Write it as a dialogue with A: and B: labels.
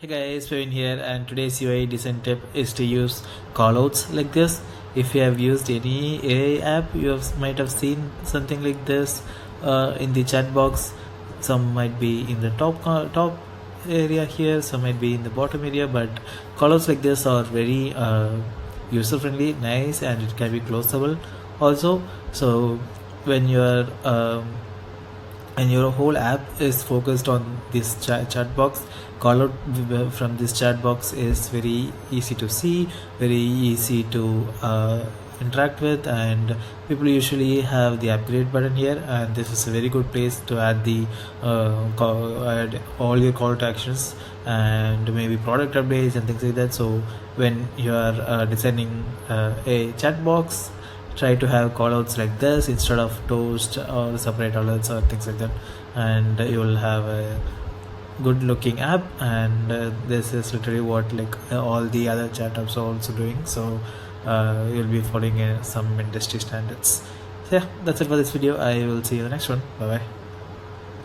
A: Hey guys, Praveen here, and today's UI design tip is to use callouts like this. If you have used any AI app, might have seen something like this in the chat box. Some might be in the top area here, some might be in the bottom area, but callouts like this are very user friendly, nice, and it can be closable also. So when you are and your whole app is focused on this chat box, call out from this chat box is very easy to see, very easy to interact with, and people usually have the upgrade button here, and this is a very good place to add the add all your call to actions and maybe product updates and things like that. So when you are designing a chat box, try to have callouts like this instead of toast or separate alerts or things like that, and you will have a good looking app. And this is literally what all the other chat apps are also doing. So you'll be following some industry standards. So yeah, that's it for this video. I will see you in the next one. Bye bye.